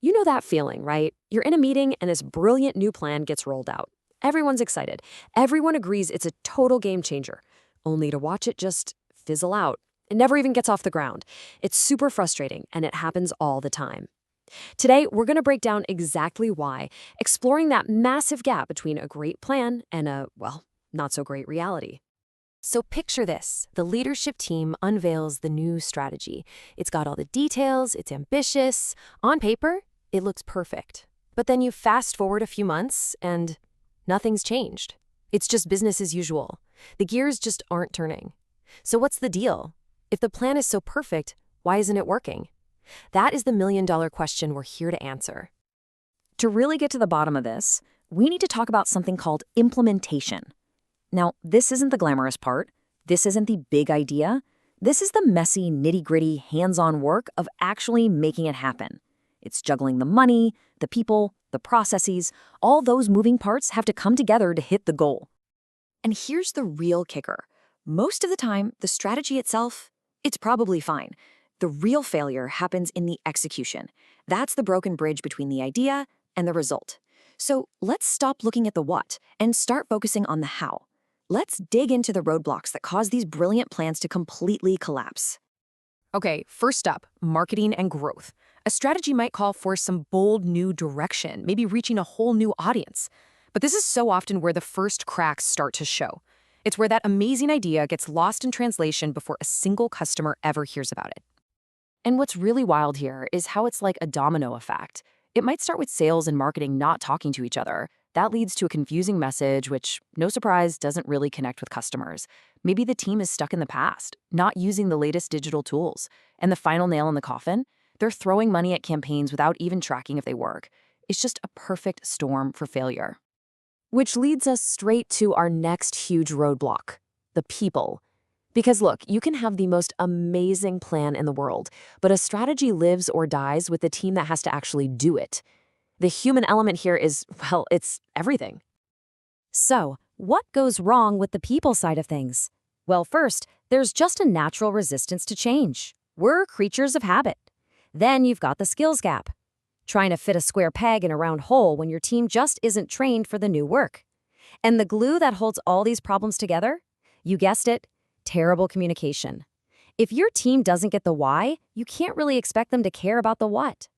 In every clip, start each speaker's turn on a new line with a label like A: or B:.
A: You know that feeling, right? You're in a meeting and this brilliant new plan gets rolled out. Everyone's excited. Everyone agrees it's a total game changer, only to watch it just fizzle out. It never even gets off the ground. It's super frustrating, and it happens all the time. Today, we're going to break down exactly why, exploring that massive gap between a great plan and a, well, not so great reality. So picture this. The leadership team unveils the new strategy. It's got all the details, it's ambitious. On paper, it looks perfect. But then you fast forward a few months and nothing's changed. It's just business as usual. The gears just aren't turning. So what's the deal? If the plan is so perfect, why isn't it working? That is the million-dollar question we're here to answer.
B: To really get to the bottom of this, we need to talk about something called implementation. Now, this isn't the glamorous part. This isn't the big idea. This is the messy, nitty-gritty, hands-on work of actually making it happen. It's juggling the money, the people, the processes. All those moving parts have to come together to hit the goal. And here's the real kicker. Most of the time, the strategy itself, it's probably fine. The real failure happens in the execution. That's the broken bridge between the idea and the result. So let's stop looking at the what and start focusing on the how. Let's dig into the roadblocks that cause these brilliant plans to completely collapse.
C: Okay, first up, marketing and growth. A strategy might call for some bold new direction, maybe reaching a whole new audience. But this is so often where the first cracks start to show. It's where that amazing idea gets lost in translation before a single customer ever hears about it.
A: And what's really wild here is how it's like a domino effect. It might start with sales and marketing not talking to each other. That leads to a confusing message, which, no surprise, doesn't really connect with customers. Maybe the team is stuck in the past, not using the latest digital tools. And the final nail in the coffin? They're throwing money at campaigns without even tracking if they work. It's just a perfect storm for failure. Which leads us straight to our next huge roadblock, the people. Because look, you can have the most amazing plan in the world, but a strategy lives or dies with the team that has to actually do it. The human element here is, well, it's everything.
B: So, what goes wrong with the people side of things? Well, first, there's just a natural resistance to change. We're creatures of habit. Then you've got the skills gap. Trying to fit a square peg in a round hole when your team just isn't trained for the new work. And the glue that holds all these problems together? You guessed it, terrible communication. If your team doesn't get the why, you can't really expect them to care about the what.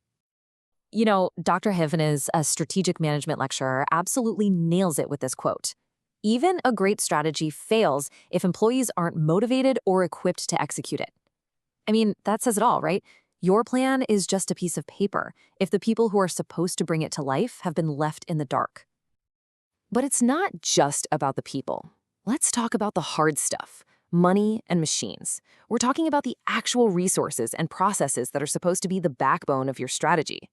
A: You know, Dr. Hivnes, a strategic management lecturer, absolutely nails it with this quote. Even a great strategy fails if employees aren't motivated or equipped to execute it. I mean, that says it all, right? Your plan is just a piece of paper if the people who are supposed to bring it to life have been left in the dark. But it's not just about the people. Let's talk about the hard stuff, money and machines. We're talking about the actual resources and processes that are supposed to be the backbone of your strategy.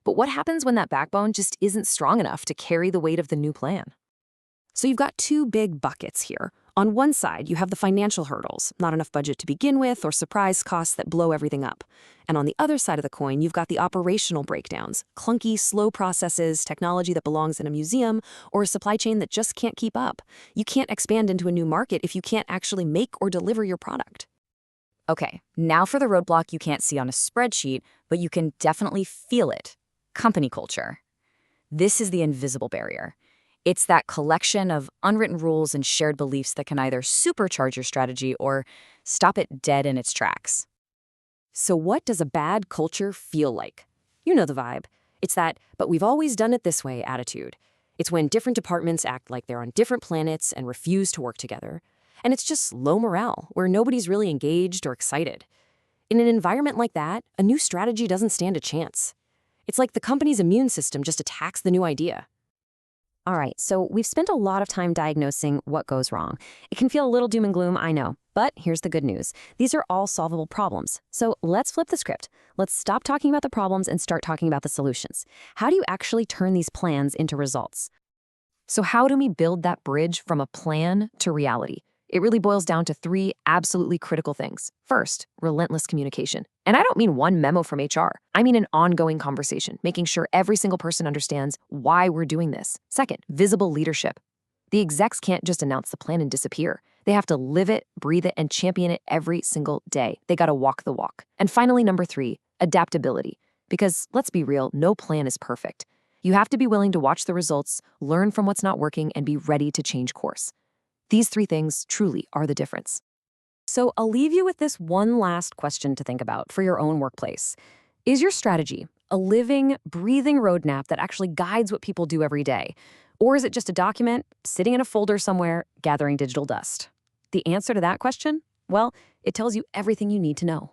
A: But what happens when that backbone just isn't strong enough to carry the weight of the new plan? So you've got two big buckets here. On one side, you have the financial hurdles, not enough budget to begin with or surprise costs that blow everything up. And on the other side of the coin, you've got the operational breakdowns, clunky, slow processes, technology that belongs in a museum, or a supply chain that just can't keep up. You can't expand into a new market if you can't actually make or deliver your product.
B: Okay, now for the roadblock you can't see on a spreadsheet, but you can definitely feel it. Company culture. This is the invisible barrier. It's that collection of unwritten rules and shared beliefs that can either supercharge your strategy or stop it dead in its tracks.
A: So what does a bad culture feel like? You know the vibe. It's that, but we've always done it this way attitude. It's when different departments act like they're on different planets and refuse to work together. And it's just low morale, where nobody's really engaged or excited. In an environment like that, a new strategy doesn't stand a chance. It's like the company's immune system just attacks the new idea. All right, so we've spent a lot of time diagnosing what goes wrong. It can feel a little doom and gloom, I know, but here's the good news. These are all solvable problems. So let's flip the script. Let's stop talking about the problems and start talking about the solutions. How do you actually turn these plans into results? So how do we build that bridge from a plan to reality? It really boils down to three absolutely critical things. First, relentless communication. And I don't mean one memo from HR. I mean an ongoing conversation, making sure every single person understands why we're doing this. Second, visible leadership. The execs can't just announce the plan and disappear. They have to live it, breathe it, and champion it every single day. They gotta walk the walk. And finally, number three, adaptability.
B: Because let's be real, no plan is perfect. You have to be willing to watch the results, learn from what's not working, and be ready to change course. These three things truly are the difference. So I'll leave you with this one last question to think about for your own workplace. Is your strategy a living, breathing roadmap that actually guides what people do every day? Or is it just a document sitting in a folder somewhere gathering digital dust? The answer to that question? Well, it tells you everything you need to know.